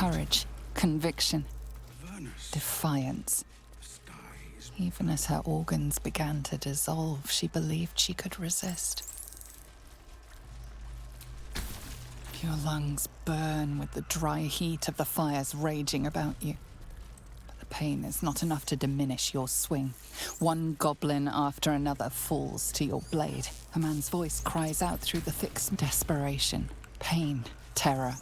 Courage, conviction, defiance. Even as her organs began to dissolve, she believed she could resist. Your lungs burn with the dry heat of the fires raging about you. But the pain is not enough to diminish your swing. One goblin after another falls to your blade. A man's voice cries out through the thick desperation, pain, terror.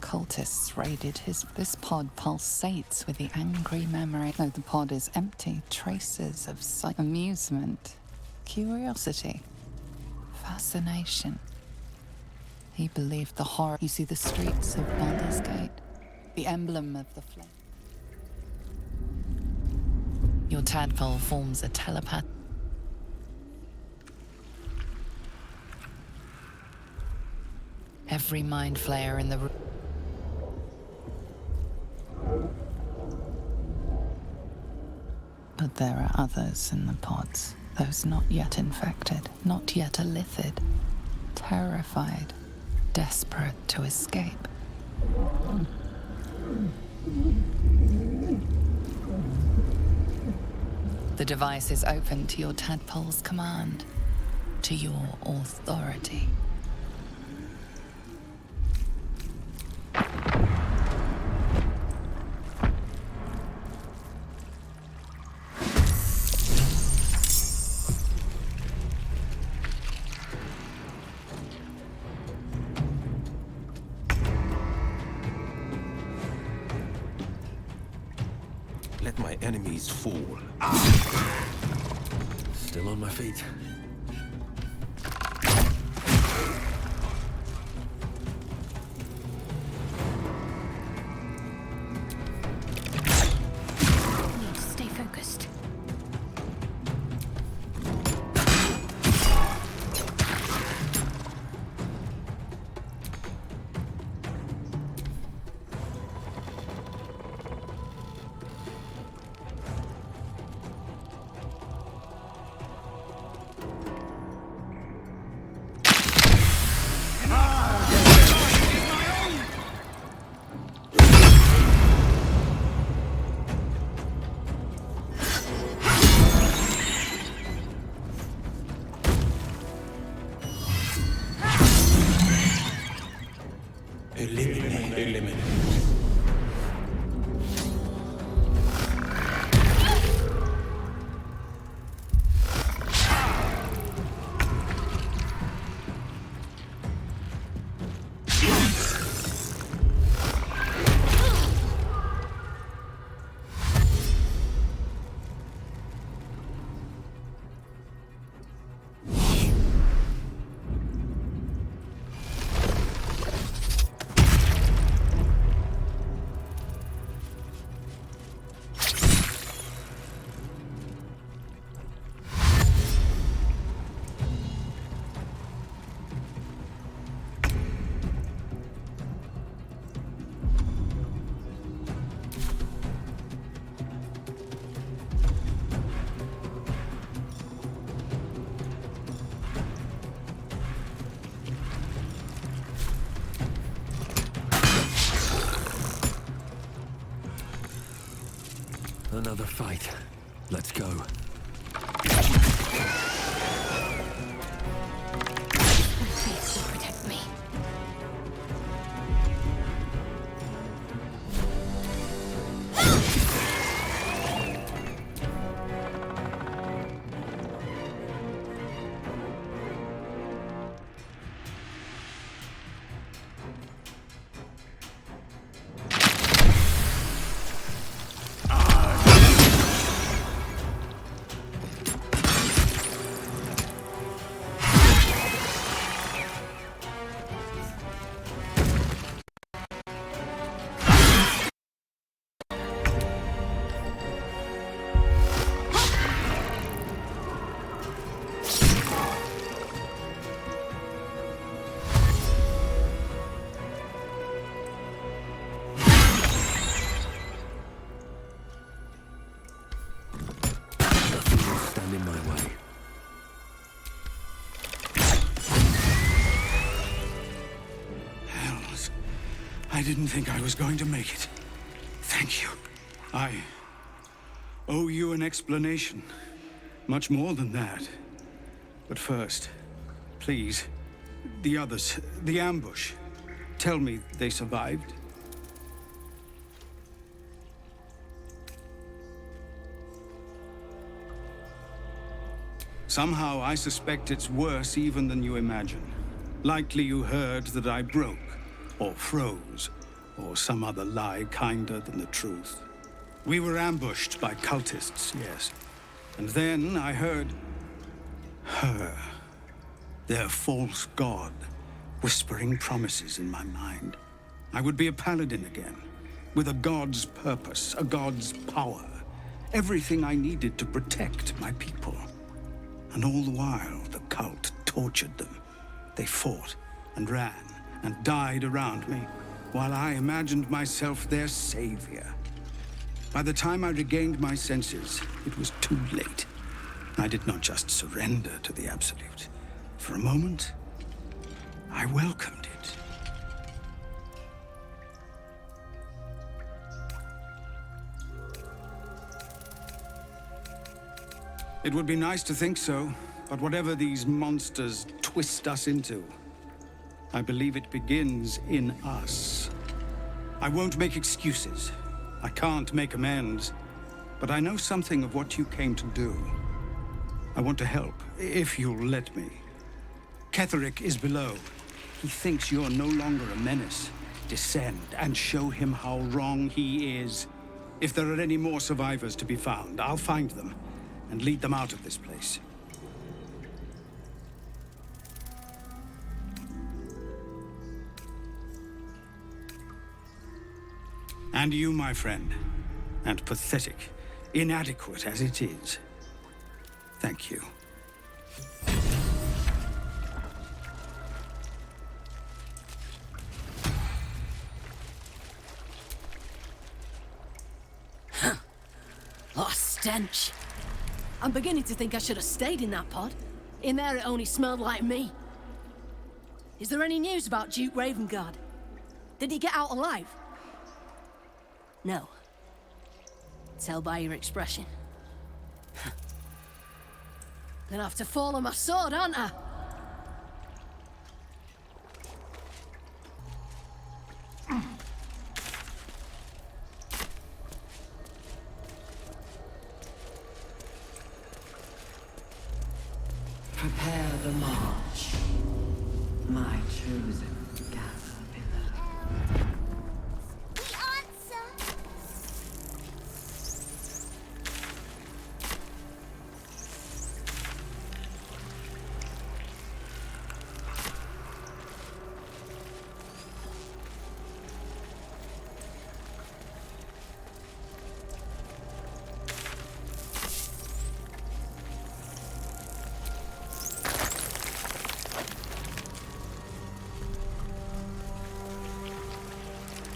Cultists raided this pod pulsates with the angry memory. Though the pod is empty, traces of amusement, curiosity, fascination. He believed the horror. You see the streets of Baldur's Gate, the emblem of the Flayer. Your tadpole forms a telepath. Every mind flayer in the room. But there are others in the pods, those not yet infected, not yet elithid, terrified, desperate to escape. The device is open to your tadpole's command, to your authority. Let my enemies fall. Still on my feet. Need to stay focused. Eliminate. Another fight. Let's go. Please protect me. I didn't think I was going to make it. Thank you. I owe you an explanation. Much more than that. But first, please, the others, the ambush. Tell me they survived. Somehow I suspect it's worse even than you imagine. Likely you heard that I broke, or froze, or some other lie kinder than the truth. We were ambushed by cultists, yes. And then I heard her, their false god, whispering promises in my mind. I would be a paladin again, with a god's purpose, a god's power. Everything I needed to protect my people. And all the while, the cult tortured them. They fought and ran and died around me, while I imagined myself their savior. By the time I regained my senses, it was too late. I did not just surrender to the Absolute. For a moment, I welcomed it. It would be nice to think so, but whatever these monsters twist us into, I believe it begins in us. I won't make excuses. I can't make amends, but I know something of what you came to do. I want to help, if you'll let me. Ketheric is below. He thinks you're no longer a menace. Descend and show him how wrong he is. If there are any more survivors to be found, I'll find them and lead them out of this place. And you, my friend, and pathetic, inadequate as it is, thank you. What a stench. I'm beginning to think I should have stayed in that pod. In there it only smelled like me. Is there any news about Duke Ravengard? Did he get out alive? No. Tell by your expression. Gonna have to fall on my sword, aren't I? Prepare the march. My chosen caterpillar. The answer!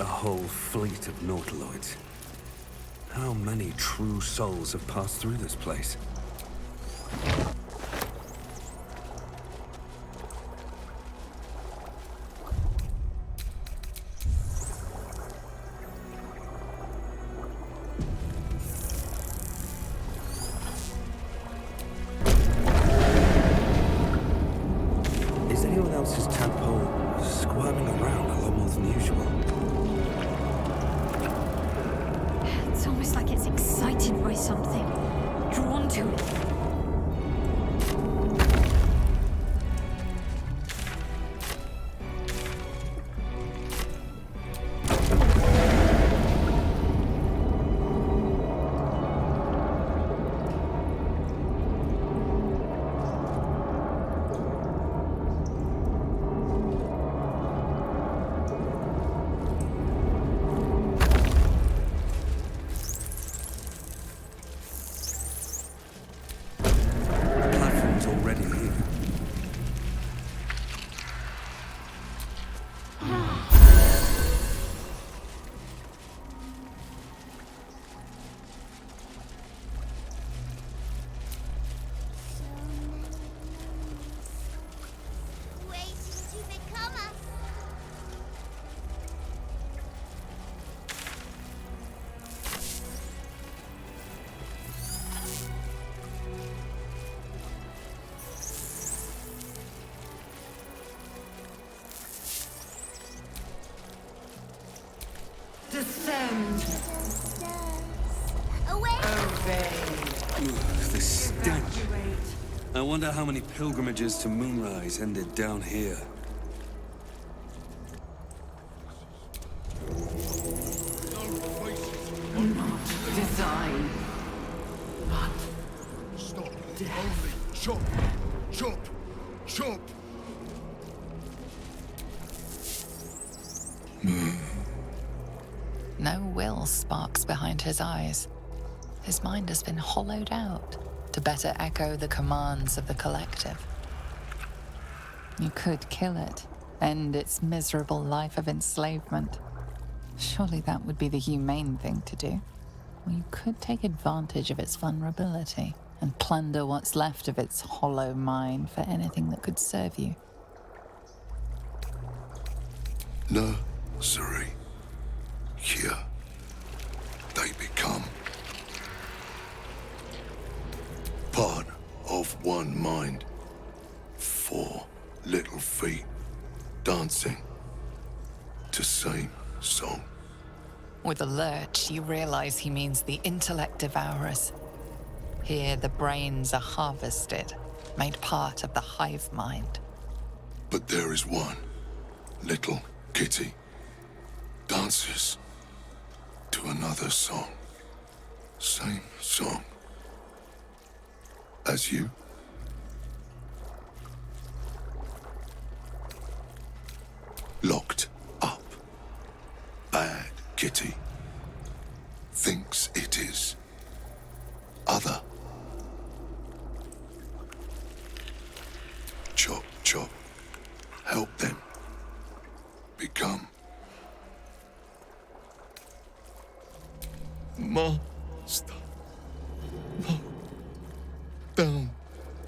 A whole fleet of nautiloids. How many true souls have passed through this place? Is anyone else's tadpole squirming around a lot more than usual? It's almost like it's excited by something. Drawn to it. Descend. Away! Obey. The stench. Evacuate. I wonder how many pilgrimages to Moonrise ended down here. Not design, but Stop. death. Only chop. Chop. Chop. No Wyll sparks behind his eyes. His mind has been hollowed out to better echo the commands of the collective. You could kill it, end its miserable life of enslavement. Surely that would be the humane thing to do. Or you could take advantage of its vulnerability and plunder what's left of its hollow mind for anything that could serve you. Nursery. Here. They become part of one mind. 4 little feet dancing to same song. With a lurch, you realize he means the intellect devourers. Here, the brains are harvested, made part of the hive mind. But there is one little kitty dances to another song. Same song as you. Locked up. Bad kitty. Thinks it is other. Chop, chop. Help them become master. Low, down,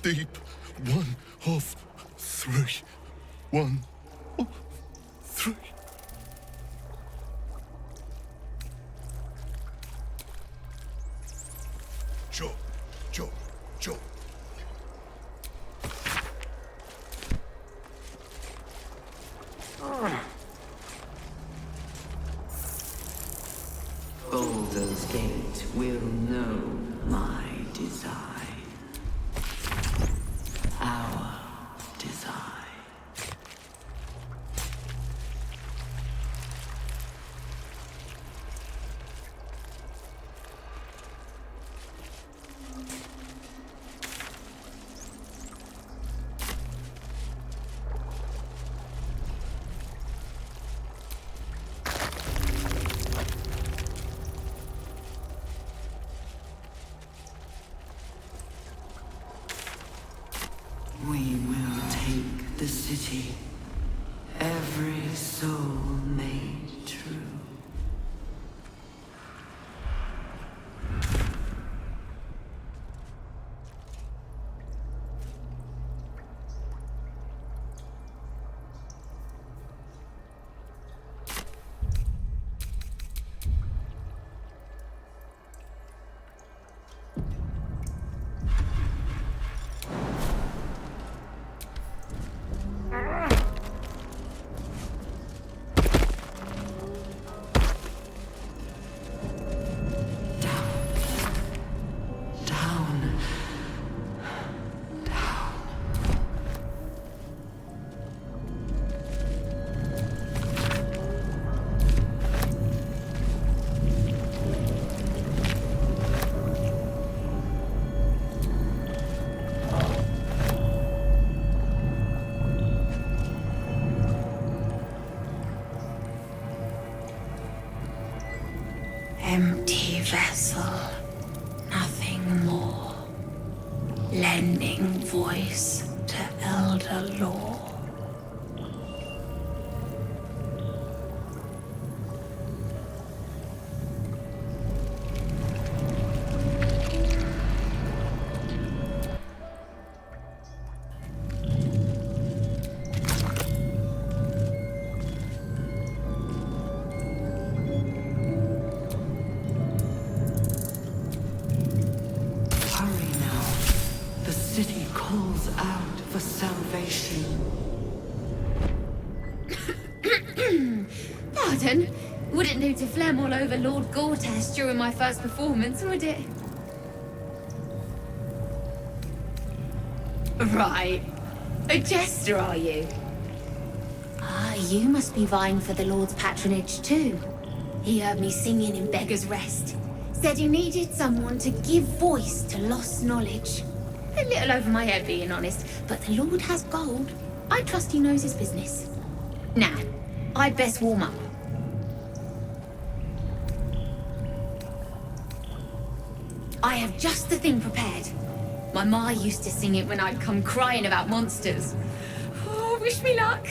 deep. 1 of 3. 1 of 3. Chop, chop, chop. Baldur's Gate will know my design. Our design. We will take the city. Every soul made true. Empty vessel, nothing more. Lending voice to elder law. Hurry now. The city calls out for salvation. Pardon, Wouldn't do to phlegm all over Lord Gortash during my first performance, would it? Right. A jester, are you? Ah, you must be vying for the Lord's patronage too. He heard me singing in Beggar's Rest. Said he needed someone to give voice to lost knowledge. A little over my head, being honest, but the Lord has gold. I trust he knows his business. Now, I'd best warm up. I have just the thing prepared. My ma used to sing it when I'd come crying about monsters. Oh, wish me luck.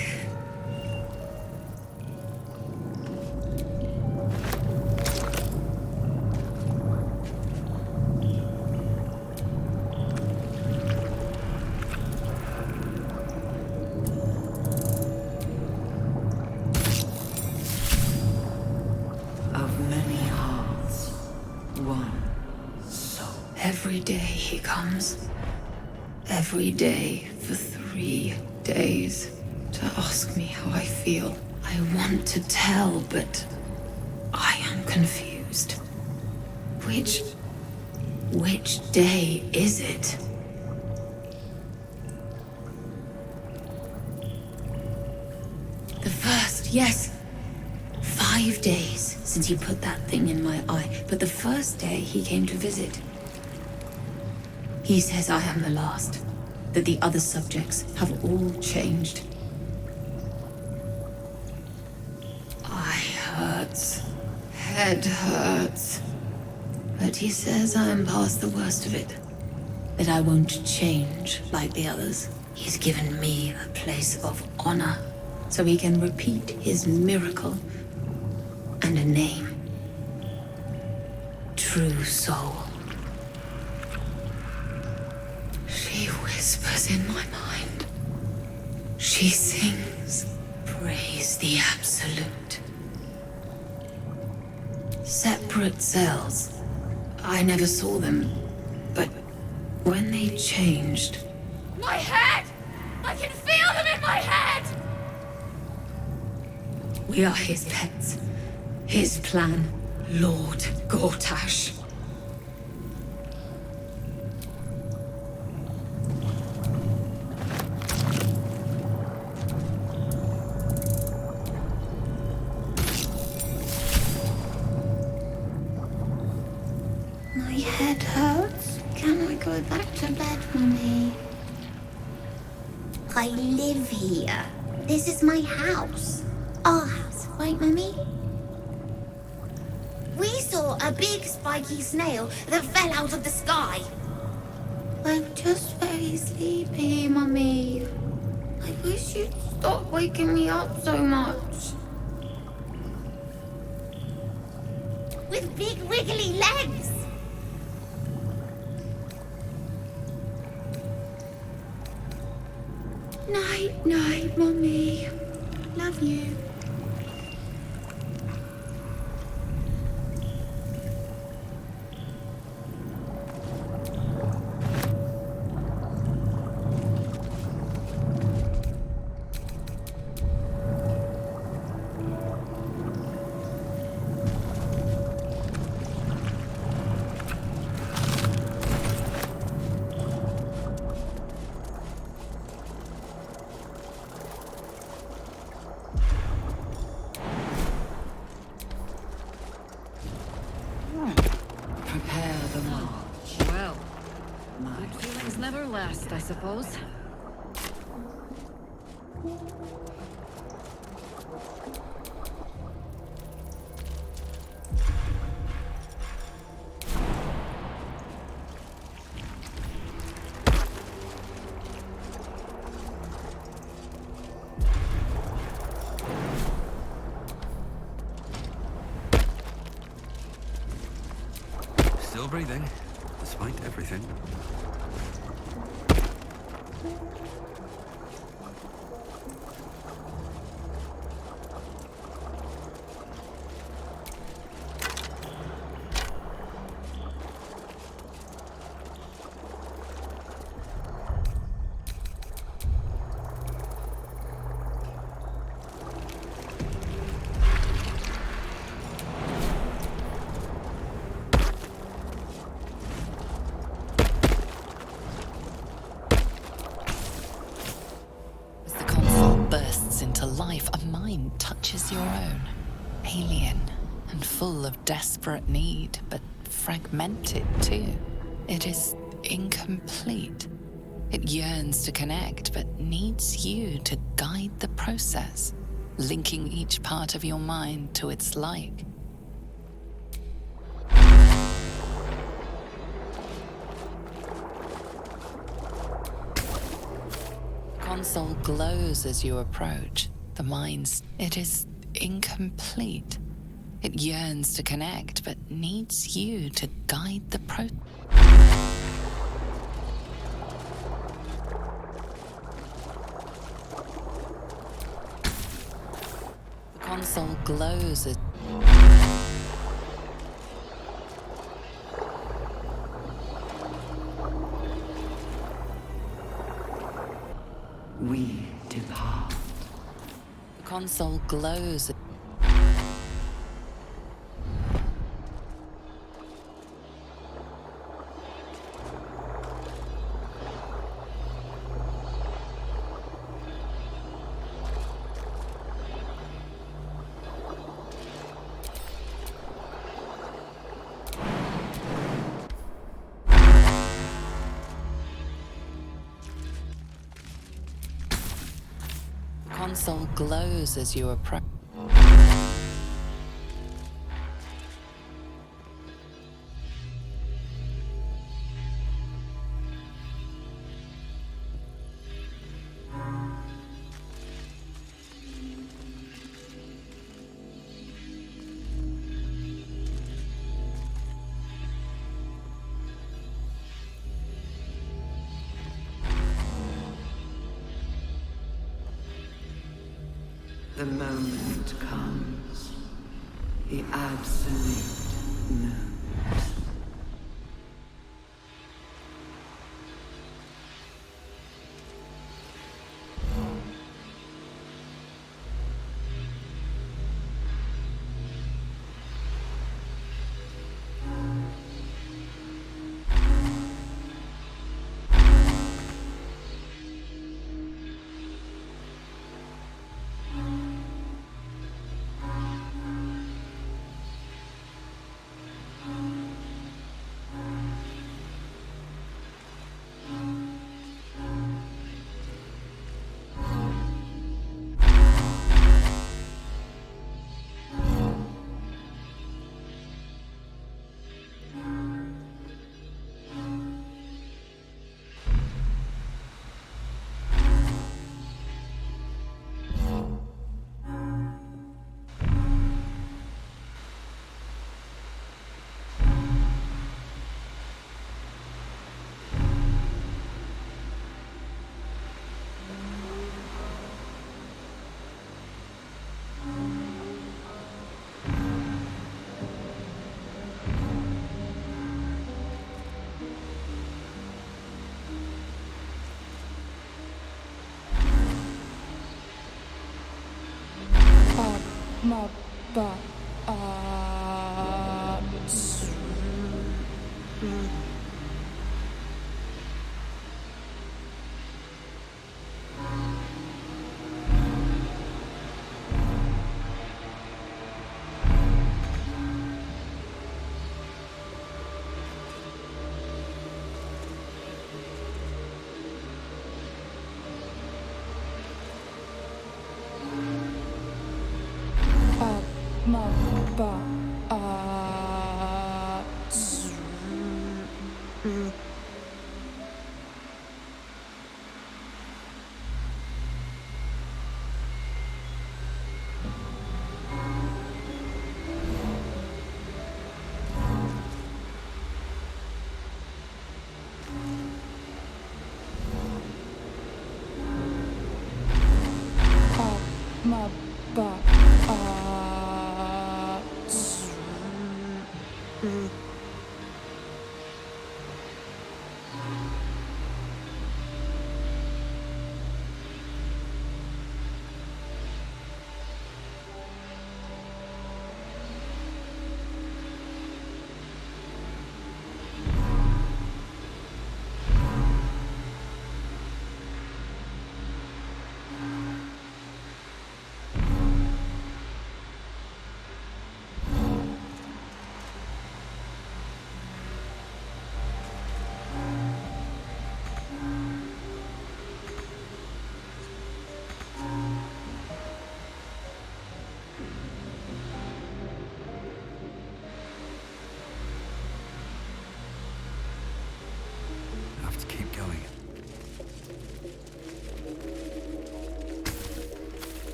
Of many hearts, one soul. Every day he comes. Every day for 3 days to ask me how I feel. I want to tell, but I am confused. Which day is it? The first, yes. 5 days since he put that thing in my eye, but the first day he came to visit. He says I am the last, that the other subjects have all changed. Eye hurts, head hurts, but he says I am past the worst of it, that I won't change like the others. He's given me a place of honor, so he can repeat his miracle and a name. True Soul. She whispers in my mind. She sings, praise the Absolute. Separate cells. I never saw them, but when they changed... My head! I can feel them in my head! We are his pets. His plan, Lord Gortash. My head hurts. Can I go back to bed, Mummy? I live here. This is my house. Our house, right, Mummy? We saw a big spiky snail that fell out of the sky. I'm just very sleepy, Mummy. I wish you'd stop waking me up so much. With big wriggly legs. Night, night, Mummy. Love you. Prepare the march. Well, good feelings never last, I suppose. Still breathing, despite everything. mind touches your own. Alien and full of desperate need, but fragmented too. It is incomplete. It yearns to connect, but needs you to guide the process, linking each part of your mind to its like. The console glows as you approach. The mind's... It is incomplete. It yearns to connect, but needs you to guide the process. The console glows as... We depart. The console glows. The console glows as you approach. The moment comes. The absolute knows.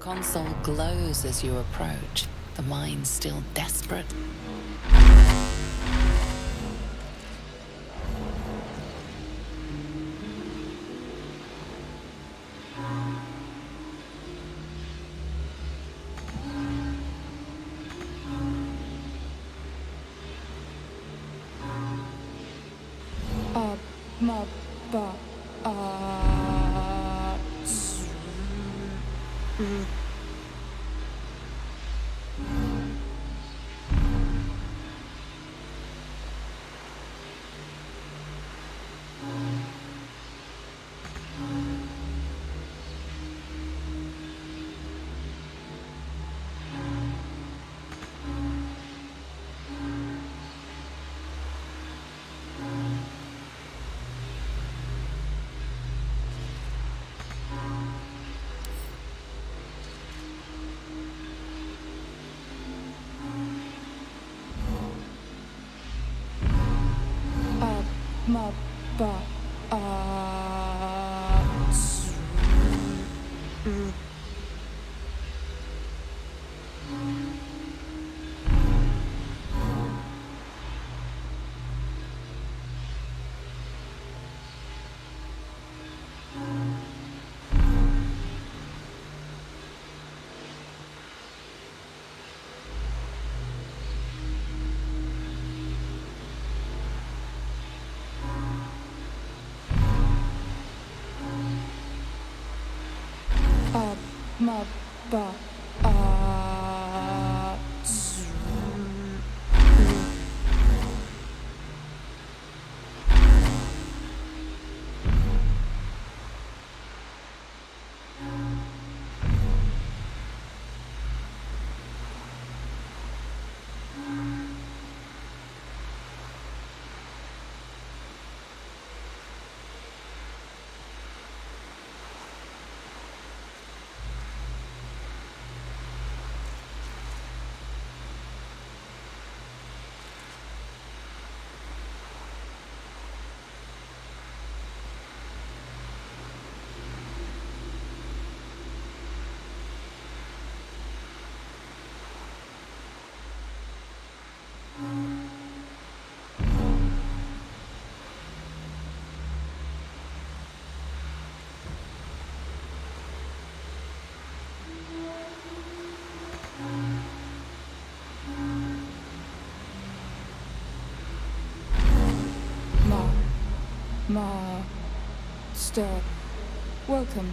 Console glows as you approach, the mind still desperate. Master, welcome.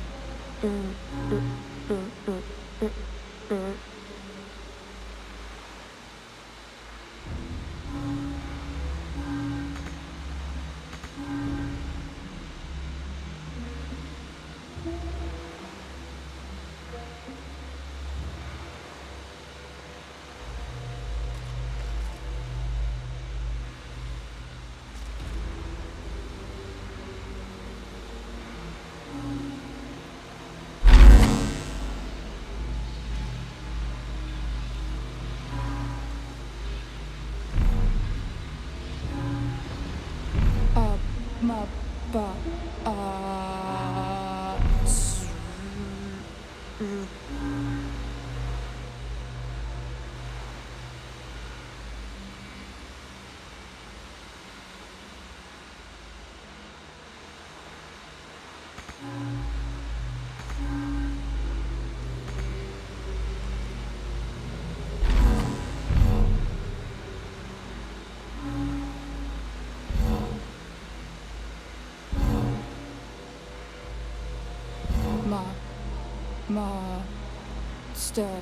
Master,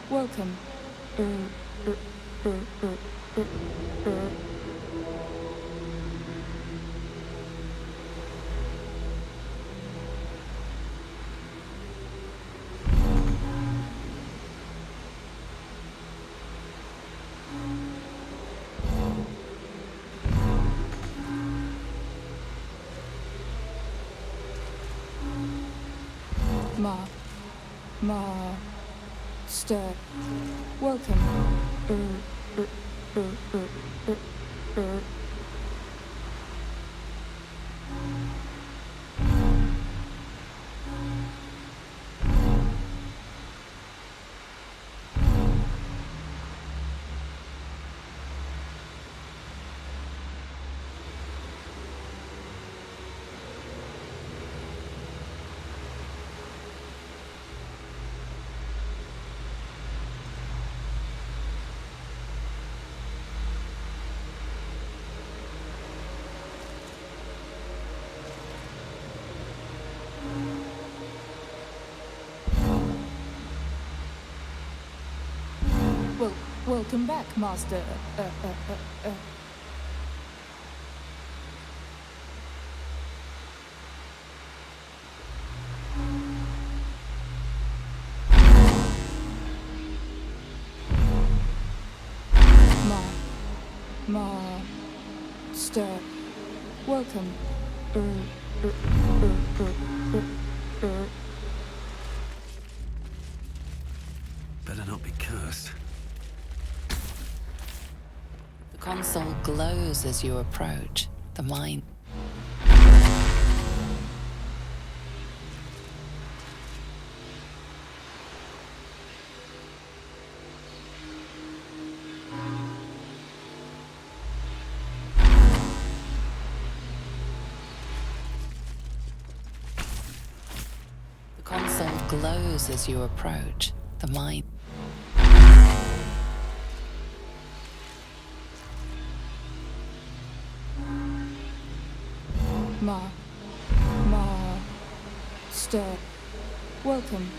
welcome. Master, welcome. Well, welcome back, Master. Master. Welcome. Better not be cursed. The console glows as you approach. The mind. The console glows as you approach. The mind. Master. Welcome.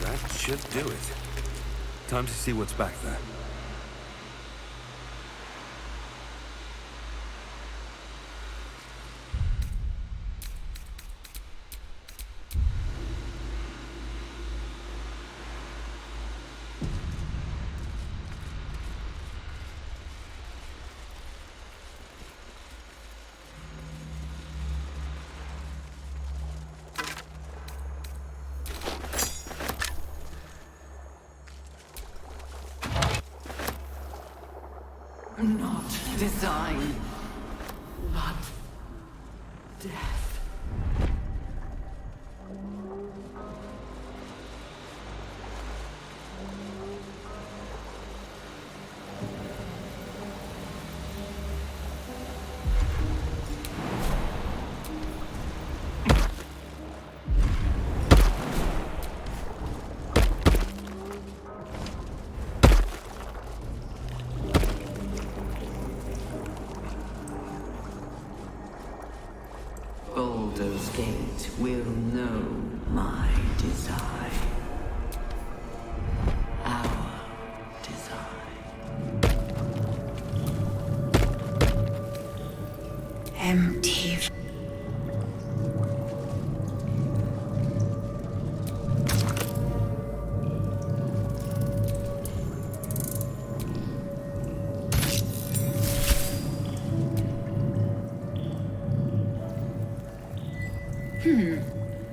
That should do it. Time to see what's back there. Not design, but death. Baldur's Gate will know my design. Our design. Empty.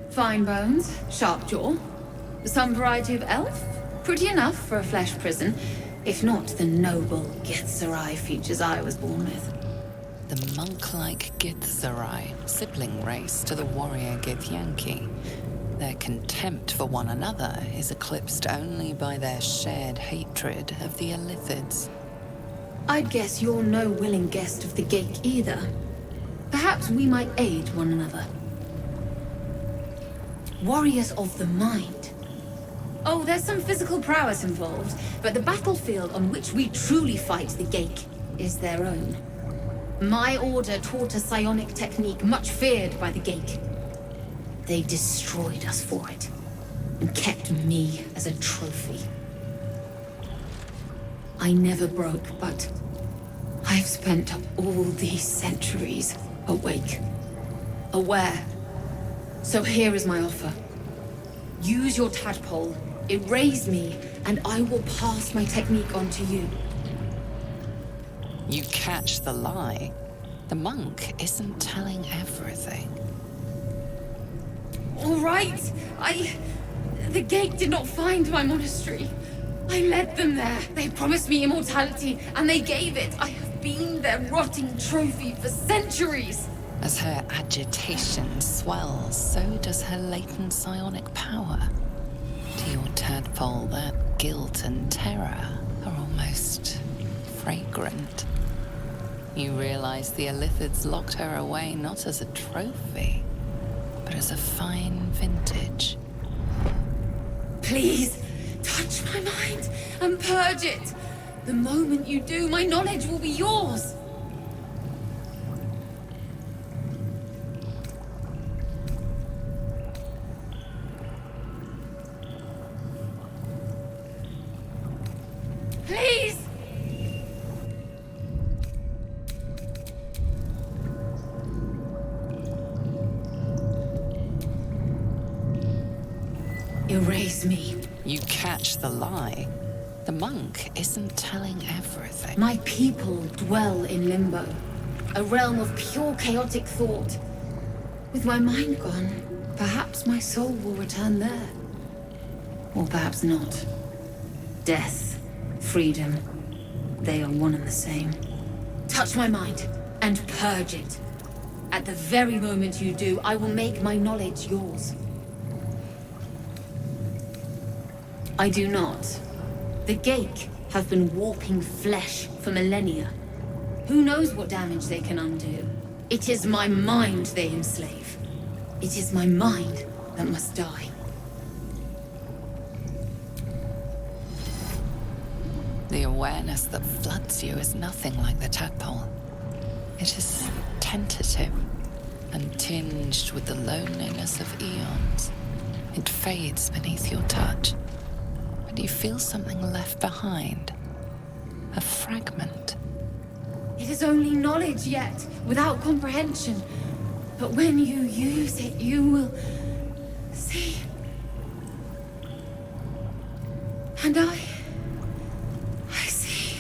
Fine bones, sharp jaw. Some variety of elf? Pretty enough for a flesh prison, if not the noble Ketheric features I was born with. The monk-like Ketheric, sibling race to the warrior Githyanki. Their contempt for one another is eclipsed only by their shared hatred of the Illithids. I'd guess you're no willing guest of the Gate either. Perhaps we might aid one another. Warriors of the mind. Oh, there's some physical prowess involved, but the battlefield on which we truly fight the Gate is their own. My order taught a psionic technique much feared by the Gate. They destroyed us for it, and kept me as a trophy. I never broke, but I've spent all these centuries awake, aware. So here is my offer. Use your tadpole, erase me, and I will pass my technique on to you. You catch the lie. The monk isn't telling everything. All right, the Gate did not find my monastery. I led them there. They promised me immortality, and they gave it. I have been their rotting trophy for centuries. As her agitation swells, so does her latent psionic power. To your tadpole, that guilt and terror are almost fragrant. You realize the Illithids locked her away not as a trophy, but as a fine vintage. Please, touch my mind and purge it. The moment you do, my knowledge will be yours. Please! Erase me. You catch the lie. The monk isn't telling everything. My people dwell in limbo, a realm of pure chaotic thought. With my mind gone, perhaps my soul will return there. Or perhaps not. Death, freedom, they are one and the same. Touch my mind and purge it. At the very moment you do, I will make my knowledge yours. I do not. The Ghaik have been warping flesh for millennia. Who knows what damage they can undo? It is my mind they enslave. It is my mind that must die. The awareness that floods you is nothing like the tadpole. It is tentative and tinged with the loneliness of eons. It fades beneath your touch. But you feel something left behind. A fragment. It is only knowledge yet, without comprehension. But when you use it, you will see. And I see.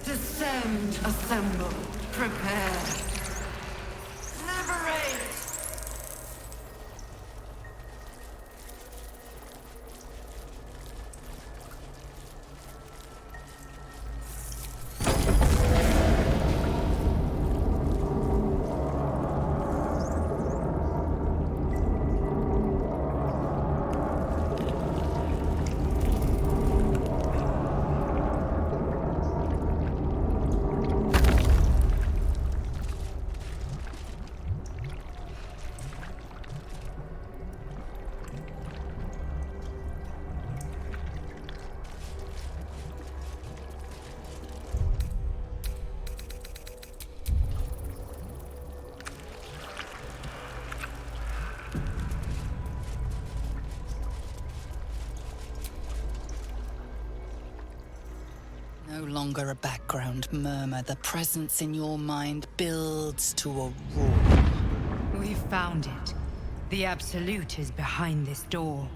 Descend, assemble, prepare. Liberate! No longer a background murmur. The presence in your mind builds to a roar. We've found it. The Absolute is behind this door.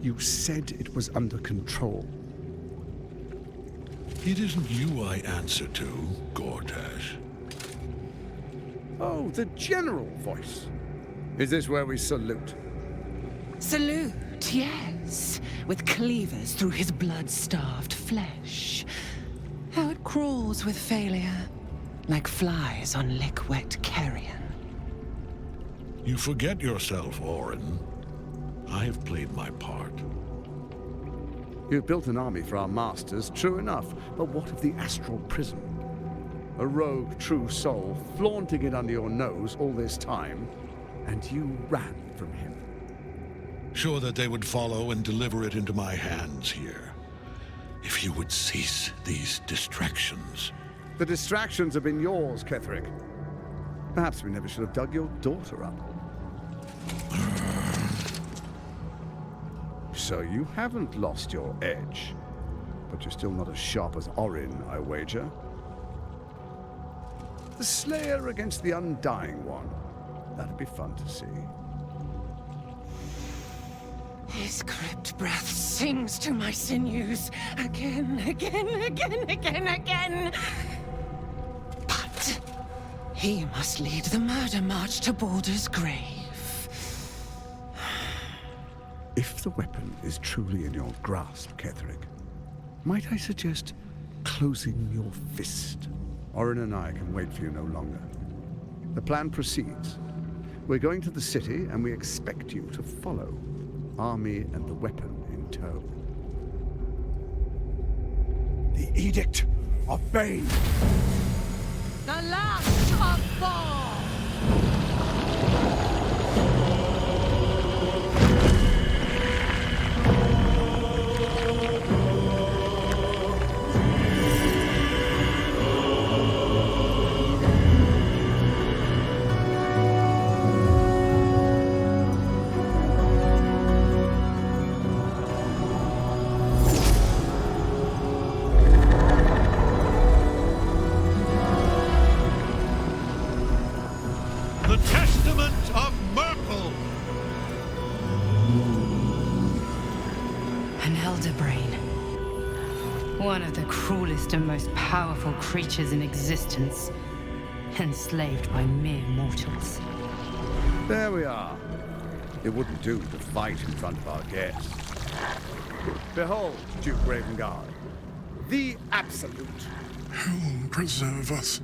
You said it was under control. It isn't you I answer to, Gortash. Oh, the general voice. Is this where we salute? Salute, yes. With cleavers through his blood-starved flesh. How it crawls with failure. like flies on lick-wet carrion. You forget yourself, Orin. I have played my part. You've built an army for our masters, true enough, but what of the astral prison? A rogue true soul flaunting it under your nose all this time, and you ran from him. Sure that they would follow and deliver it into my hands here. If you would cease these distractions. The distractions have been yours, Ketheric. Perhaps we never should have dug your daughter up. So you haven't lost your edge, but you're still not as sharp as Orin, I wager. The Slayer against the Undying One. That'd be fun to see. His crypt breath sings to my sinews again, again, again, again, again. But he must lead the murder march to Baldur's grave. If the weapon is truly in your grasp, Ketheric, might I suggest closing your fist? Orin and I can wait for you no longer. The plan proceeds. We're going to the city, and we expect you to follow. Army and the weapon in tow. The Edict of Bane! The last of Thor! One of the cruelest and most powerful creatures in existence, enslaved by mere mortals. There we are. It wouldn't do to fight in front of our guests. Behold, Duke Ravengard, the Absolute. Who preserve us?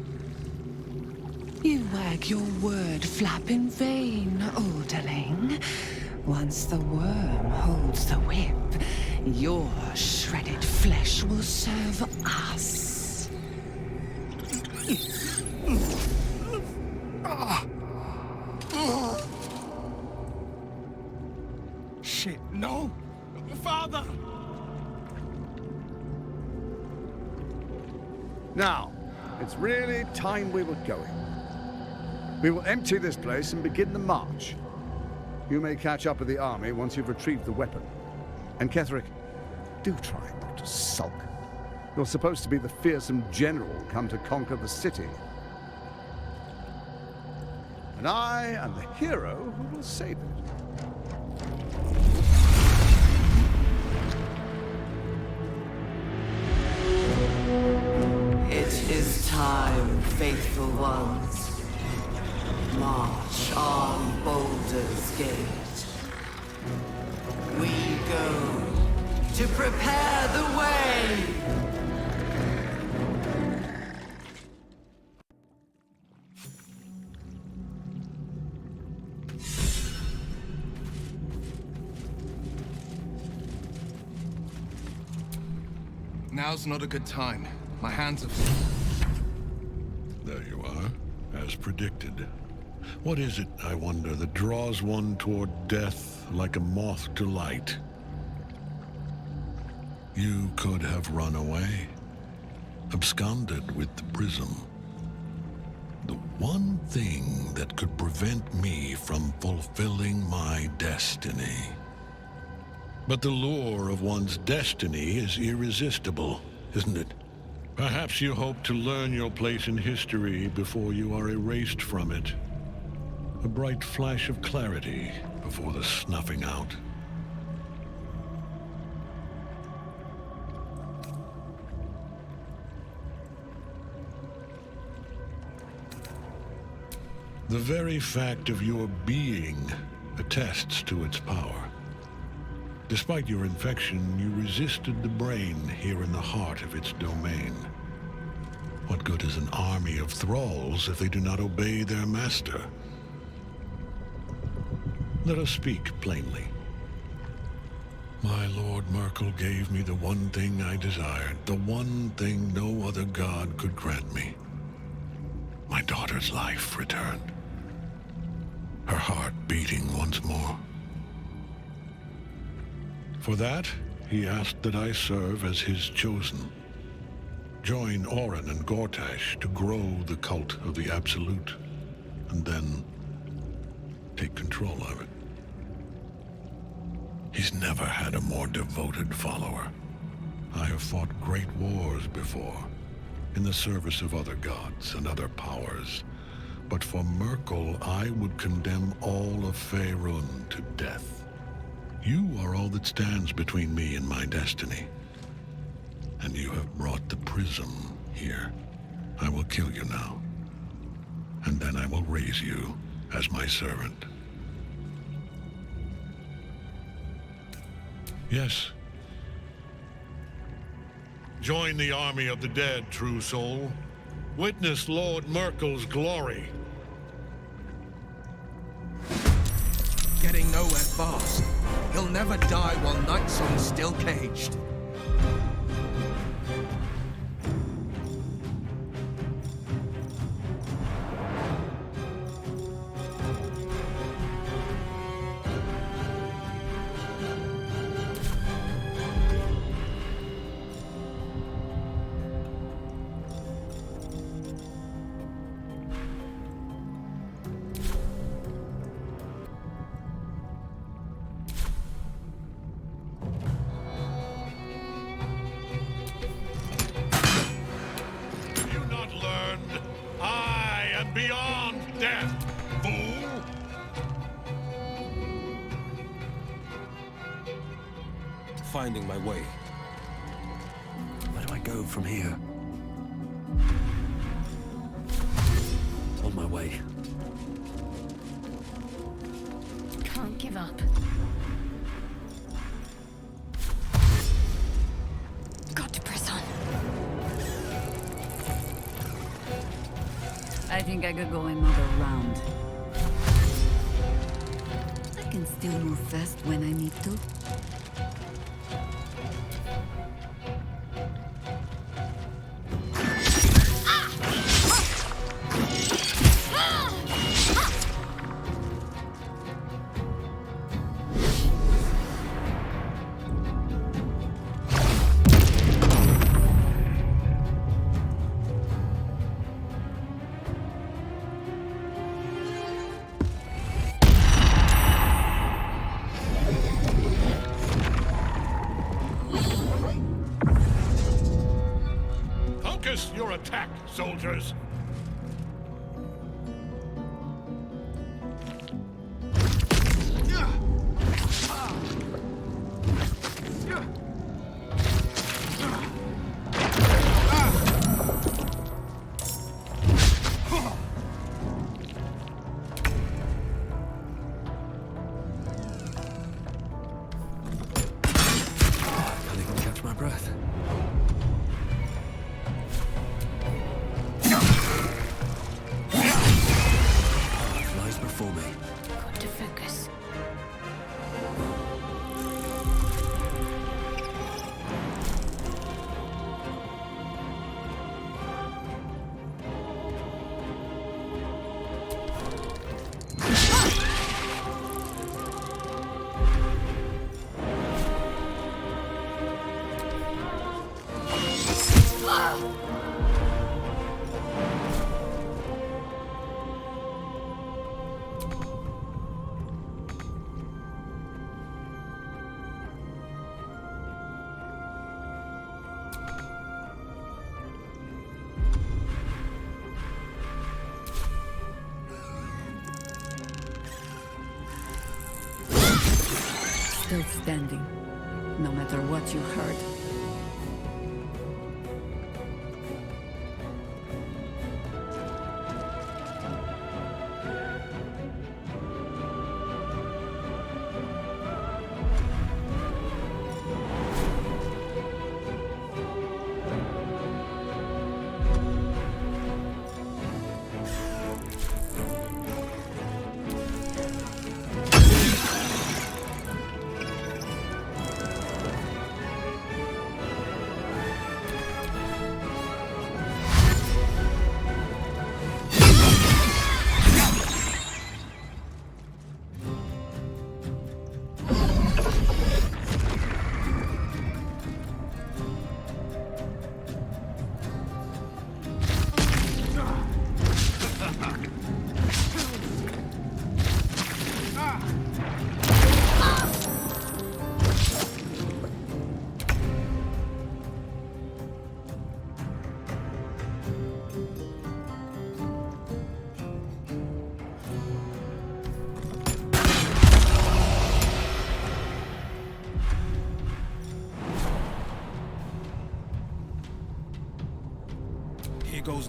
You wag your word flap in vain, Alderling. Once the worm holds the whip, your shredded flesh will serve us. Shit, no! Father! Now, it's really time we were going. We will empty this place and begin the march. You may catch up with the army once you've retrieved the weapon. And Ketheric, do try not to sulk. You're supposed to be the fearsome general come to conquer the city. And I am the hero who will save it. It is time, faithful ones. March on Baldur's Gate. We go to prepare the way! Now's not a good time. My hands have... There you are, as predicted. What is it, I wonder, that draws one toward death like a moth to light? You could have run away, absconded with the prism. The one thing that could prevent me from fulfilling my destiny. But the lure of one's destiny is irresistible, isn't it? Perhaps you hope to learn your place in history before you are erased from it. A bright flash of clarity before the snuffing out. The very fact of your being attests to its power. Despite your infection, you resisted the brain here in the heart of its domain. What good is an army of thralls if they do not obey their master? Let us speak plainly. My Lord Merkel gave me the one thing I desired, the one thing no other god could grant me. My daughter's life returned. Her heart beating once more. For that, he asked that I serve as his chosen. Join Orin and Gortash to grow the cult of the Absolute, and then take control of it. He's never had a more devoted follower. I have fought great wars before, in the service of other gods and other powers. But for Merkel, I would condemn all of Faerun to death. You are all that stands between me and my destiny. And you have brought the prism here. I will kill you now. And then I will raise you as my servant. Yes. Join the army of the dead, true soul. Witness Lord Merkel's glory. Getting nowhere fast. He'll never die while Nightsong's still caged. Beyond death, fool! Finding my way. Where do I go from here? On my way. Can't give up. Got to press on. I think I could go another round. I can still move fast when I need to. Your attack, soldiers! Can't even catch my breath. Got to focus. Still standing, no matter what you heard.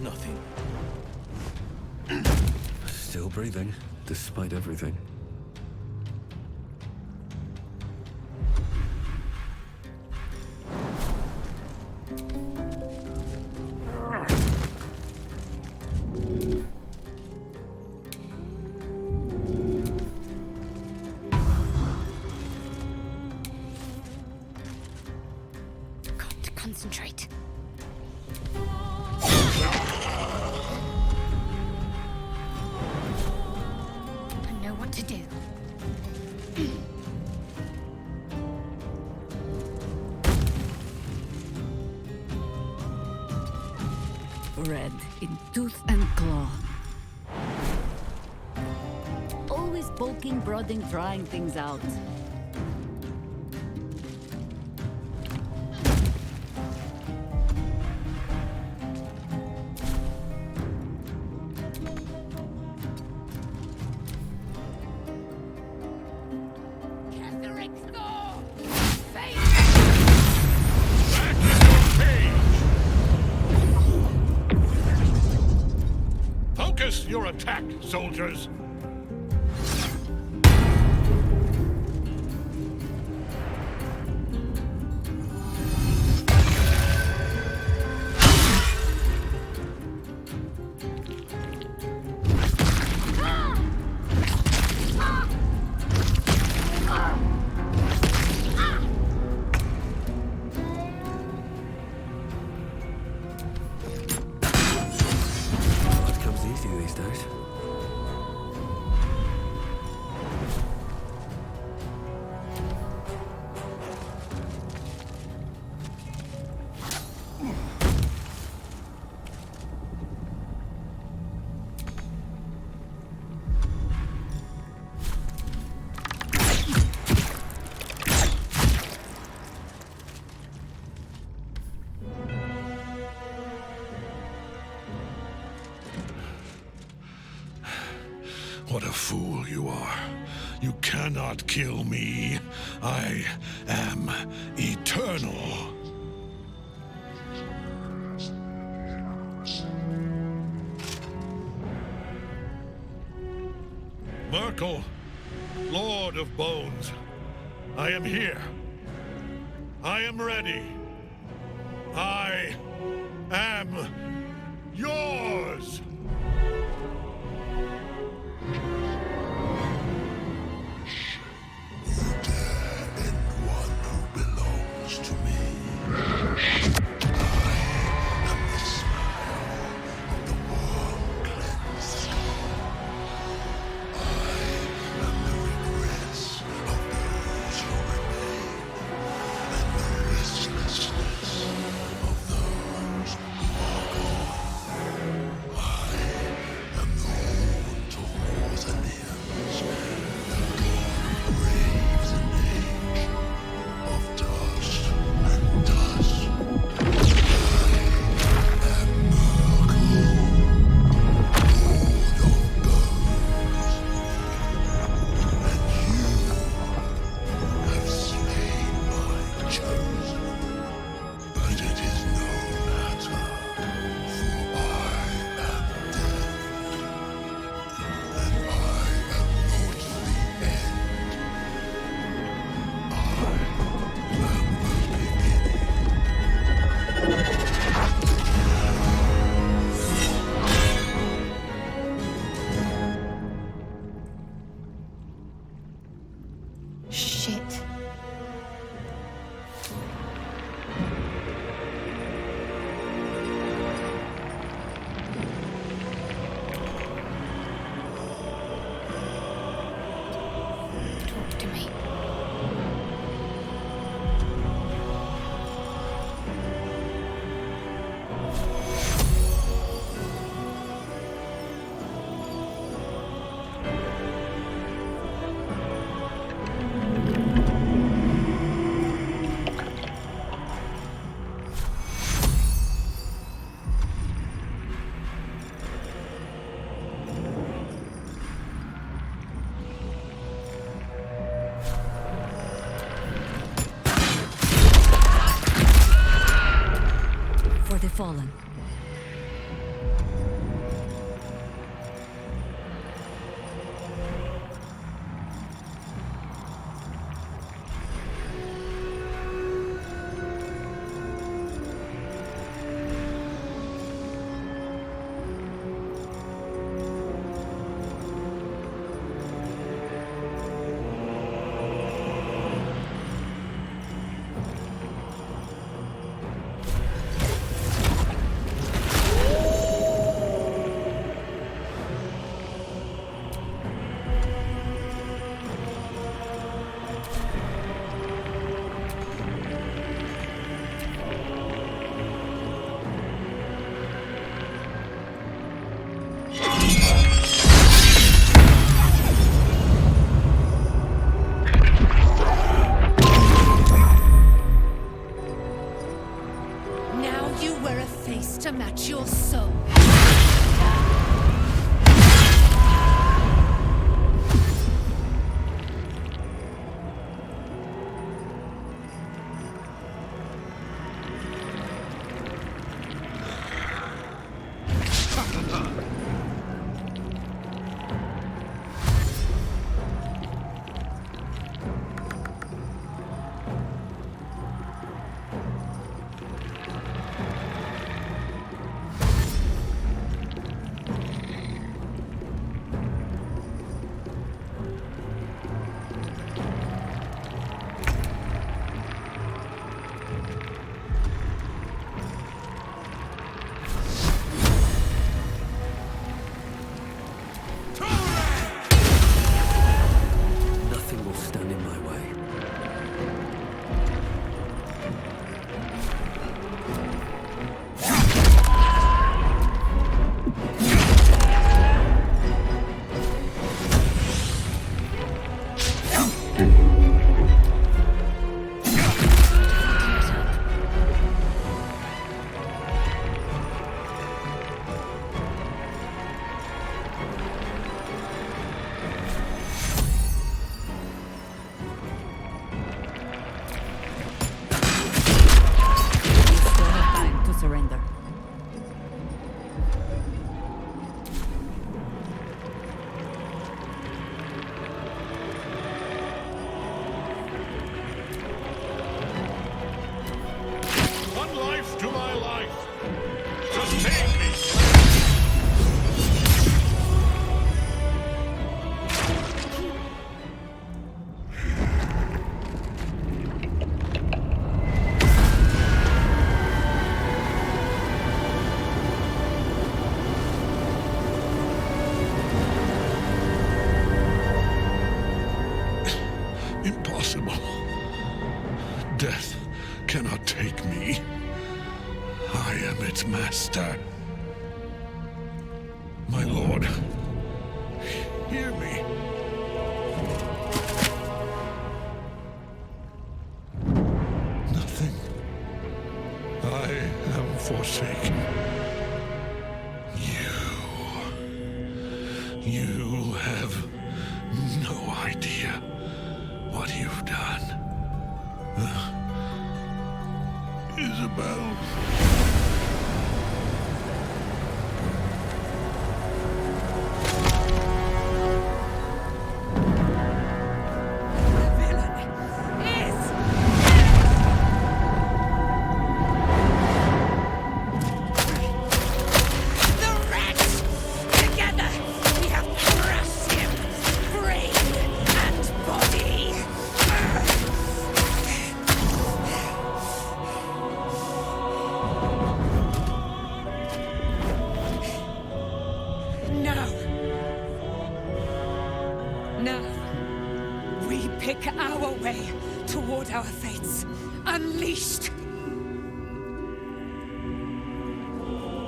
knows nothing. Still breathing, despite everything. Got to concentrate. I know what to do. Red in tooth and claw. Always poking, prodding, trying things out. Ketheric, go! Focus your attack, soldiers! What comes easy these days? What a fool you are. You cannot kill me. I am eternal. Merkel, Lord of Bones, I am here. I am ready. I am yours. I its master. My lord, hear me. Nothing. I am forsaken. You have no idea what you've done. Isabel.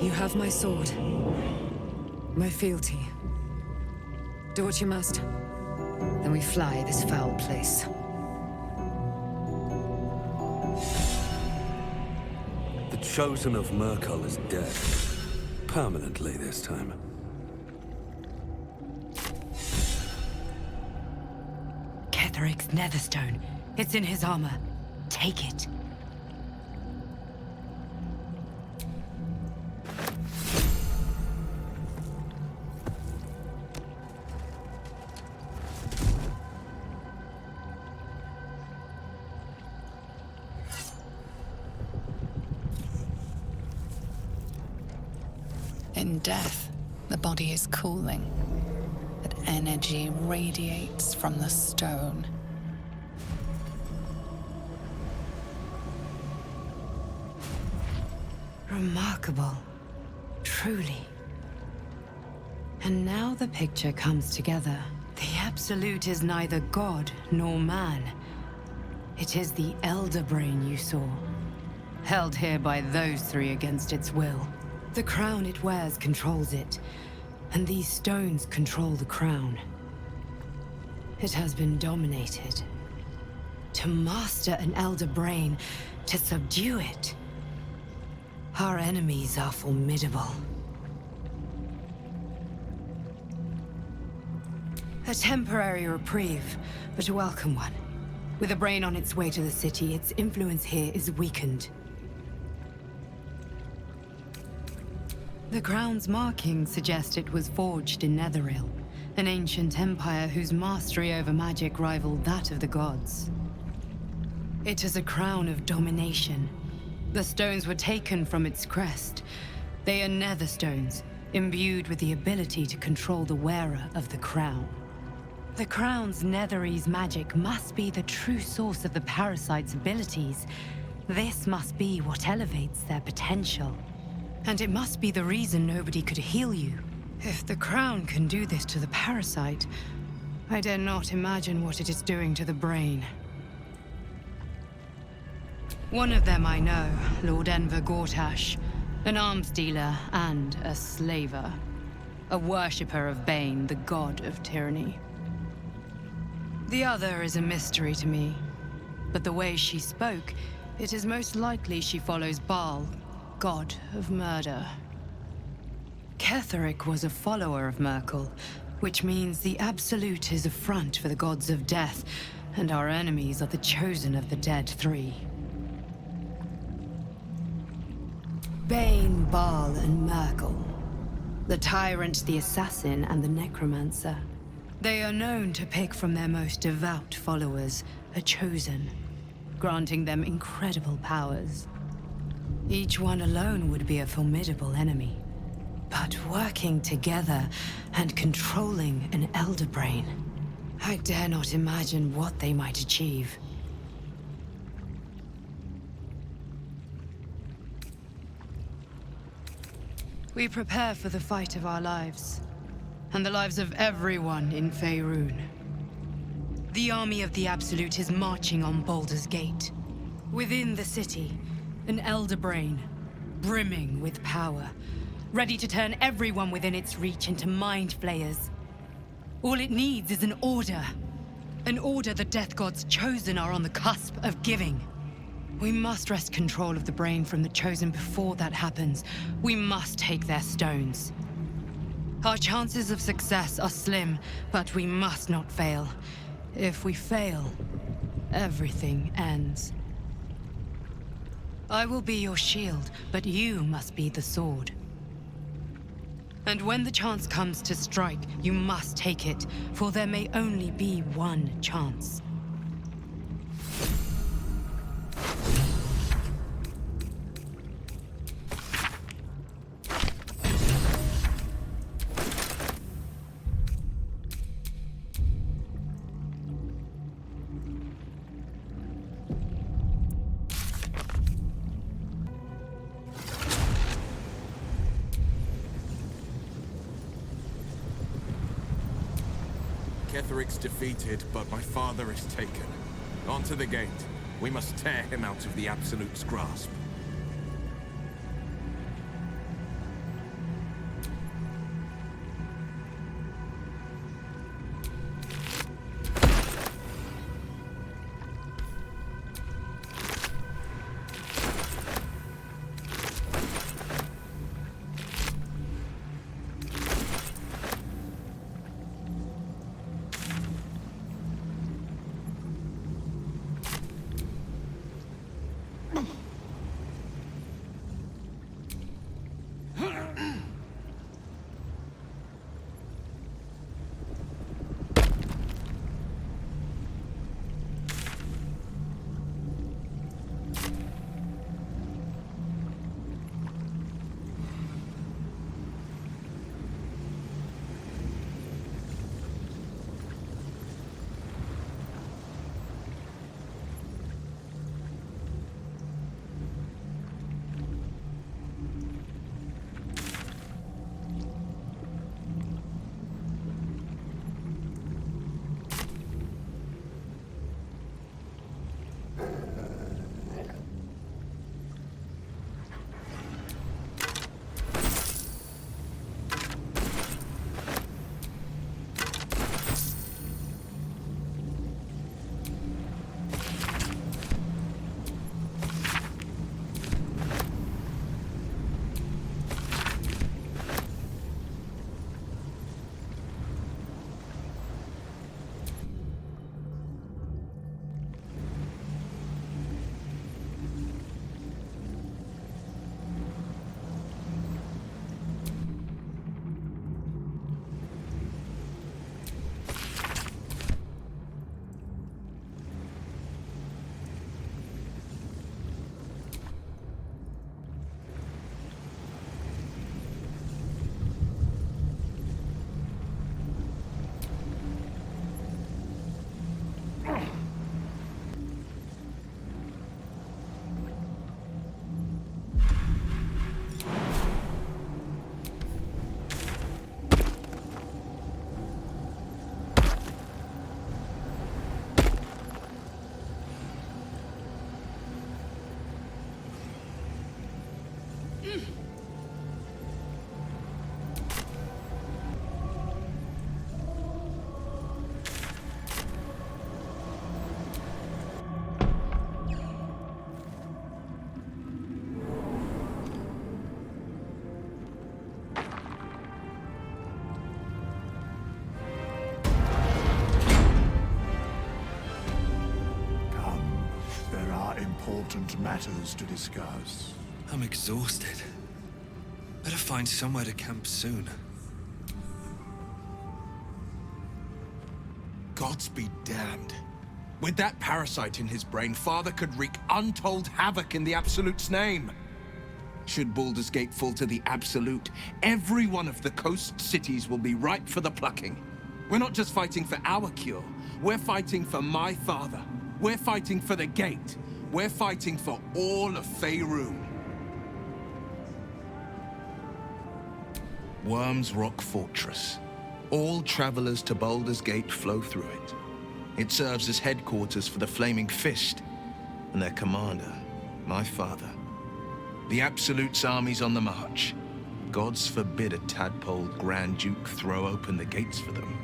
You have my sword. My fealty. Do what you must. Then we fly this foul place. The Chosen of Merkel is dead. Permanently this time. Ketheric's Netherstone. It's in his armor. Take it. In death, the body is cooling, but energy radiates from the stone. Remarkable. Truly. And now the picture comes together. The Absolute is neither god nor man. It is the Elder Brain you saw, held here by those three against its will. The crown it wears controls it, and these stones control the crown. It has been dominated. To master an Elder Brain, to subdue it. Our enemies are formidable. A temporary reprieve, but a welcome one. With a brain on its way to the city, its influence here is weakened. The crown's markings suggest it was forged in Netheril, an ancient empire whose mastery over magic rivaled that of the gods. It is a crown of domination. The stones were taken from its crest. They are nether stones, imbued with the ability to control the wearer of the crown. The crown's Netherese magic must be the true source of the parasite's abilities. This must be what elevates their potential. And it must be the reason nobody could heal you. If the crown can do this to the parasite, I dare not imagine what it is doing to the brain. One of them I know, Lord Enver Gortash, an arms dealer and a slaver. A worshipper of Bane, the god of tyranny. The other is a mystery to me, but the way she spoke, it is most likely she follows Baal, god of murder. Ketheric was a follower of Merkel, which means the Absolute is a front for the gods of death, and our enemies are the chosen of the dead three. Bane, Baal, and Merkel. The tyrant, the assassin, and the necromancer. They are known to pick from their most devout followers a chosen, granting them incredible powers. Each one alone would be a formidable enemy. But working together and controlling an Elder Brain, I dare not imagine what they might achieve. We prepare for the fight of our lives, and the lives of everyone in Faerun. The army of the Absolute is marching on Baldur's Gate. Within the city, an Elder Brain, brimming with power, ready to turn everyone within its reach into mind flayers. All it needs is an order the Death God's chosen are on the cusp of giving. We must wrest control of the brain from the chosen before that happens. We must take their stones. Our chances of success are slim, but we must not fail. If we fail, everything ends. I will be your shield, but you must be the sword. And when the chance comes to strike, you must take it, for there may only be one chance. Ketheric's defeated, but my father is taken. On to the gate. We must tear him out of the Absolute's grasp. Important matters to discuss. I'm exhausted. Better find somewhere to camp soon. Gods be damned. With that parasite in his brain, Father could wreak untold havoc in the Absolute's name. Should Baldur's Gate fall to the Absolute, every one of the coast cities will be ripe for the plucking. We're not just fighting for our cure. We're fighting for my father. We're fighting for the Gate. We're fighting for all of Faerun. Worm's Rock Fortress. All travelers to Baldur's Gate flow through it. It serves as headquarters for the Flaming Fist, and their commander, my father. The Absolute's army's on the march. Gods forbid a tadpole Grand Duke throw open the gates for them.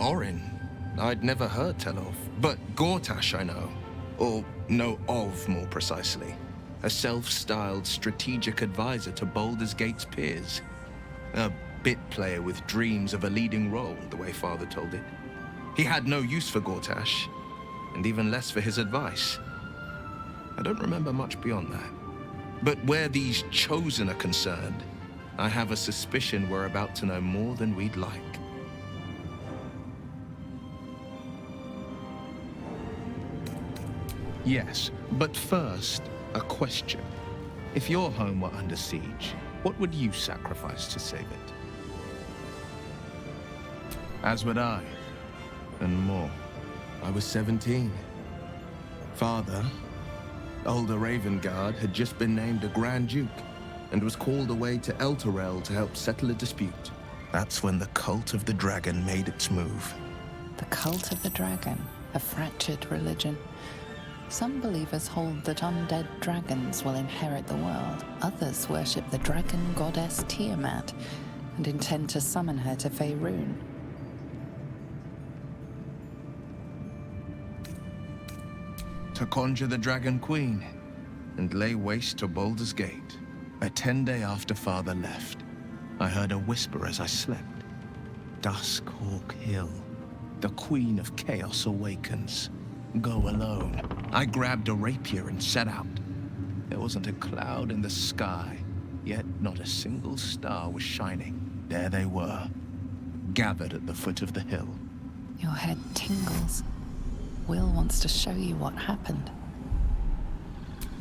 Orin, I'd never heard tell of, but Gortash I know. Or know of, more precisely. A self-styled strategic advisor to Baldur's Gate's peers. A bit player with dreams of a leading role, the way Father told it. He had no use for Gortash, and even less for his advice. I don't remember much beyond that. But where these Chosen are concerned, I have a suspicion we're about to know more than we'd like. Yes, but first, a question. If your home were under siege, what would you sacrifice to save it? As would I, and more. I was 17. Father, older Ravengard, had just been named a Grand Duke and was called away to Elturel to help settle a dispute. That's when the Cult of the Dragon made its move. The Cult of the Dragon, a fractured religion. Some believers hold that undead dragons will inherit the world. Others worship the dragon goddess Tiamat and intend to summon her to Faerun. To conjure the Dragon Queen and lay waste to Baldur's Gate. A 10-day after Father left, I heard a whisper as I slept. Duskhawk Hill, the Queen of Chaos awakens. Go alone. I grabbed a rapier and set out. There wasn't a cloud in the sky, yet not a single star was shining. There they were, gathered at the foot of the hill. Your head tingles. Wyll wants to show you what happened.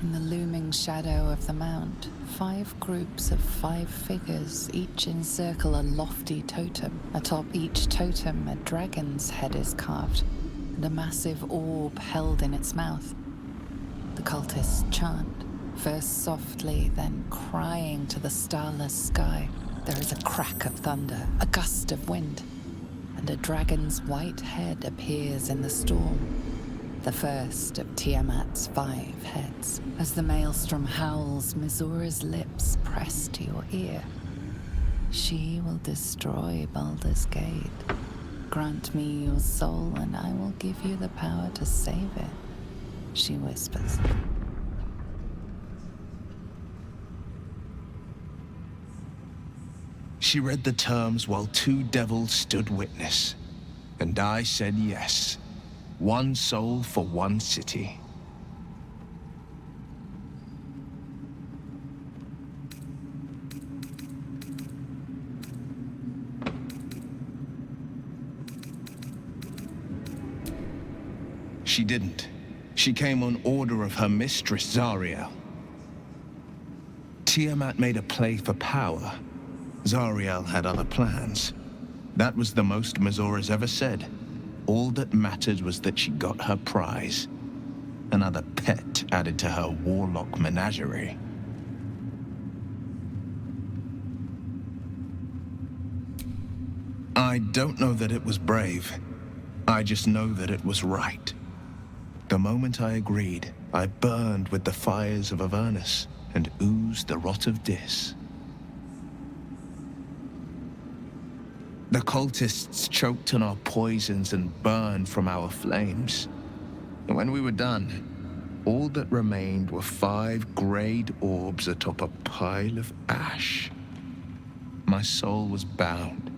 In the looming shadow of the mount, 5 groups of 5 figures each encircle a lofty totem. Atop each totem, a dragon's head is carved, and a massive orb held in its mouth. The cultists chant, first softly, then crying to the starless sky. There is a crack of thunder, a gust of wind, and a dragon's white head appears in the storm. The first of Tiamat's 5 heads. As the maelstrom howls, Mizora's lips press to your ear. She will destroy Baldur's Gate. Grant me your soul, and I will give you the power to save it, she whispers. She read the terms while 2 devils stood witness, and I said yes. 1 soul for 1 city. She didn't. She came on order of her mistress, Zariel. Tiamat made a play for power. Zariel had other plans. That was the most Mizora's ever said. All that mattered was that she got her prize. Another pet added to her warlock menagerie. I don't know that it was brave. I just know that it was right. The moment I agreed, I burned with the fires of Avernus and oozed the rot of Dis. The cultists choked on our poisons and burned from our flames. And when we were done, all that remained were 5 grayed orbs atop a pile of ash. My soul was bound,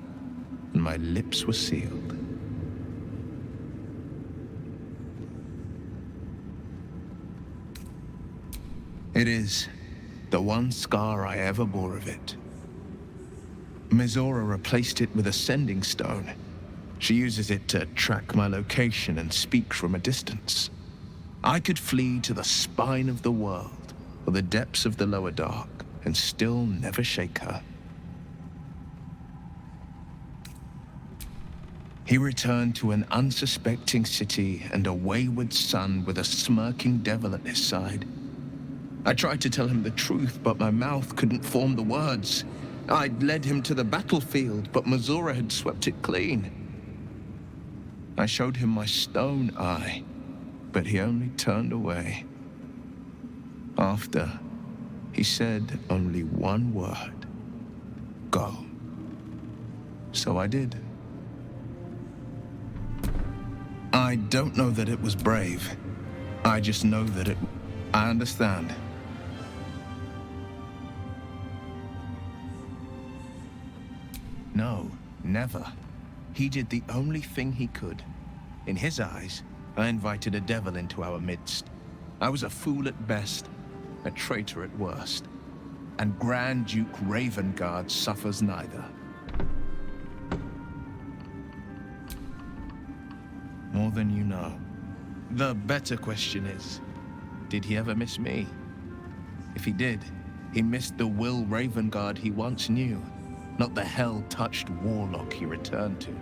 and my lips were sealed. It is the one scar I ever bore of it. Mizora replaced it with a sending stone. She uses it to track my location and speak from a distance. I could flee to the spine of the world, or the depths of the lower dark, and still never shake her. He returned to an unsuspecting city and a wayward son with a smirking devil at his side. I tried to tell him the truth, but my mouth couldn't form the words. I'd led him to the battlefield, but Mizora had swept it clean. I showed him my stone eye, but he only turned away. After, he said only one word. Go. So I did. I don't know that it was brave. I just know that it... I understand. No, never. He did the only thing he could. In his eyes, I invited a devil into our midst. I was a fool at best, a traitor at worst. And Grand Duke Ravengard suffers neither. More than you know. The better question is, did he ever miss me? If he did, he missed the Wyll Ravengard he once knew, not the hell-touched warlock he returned to.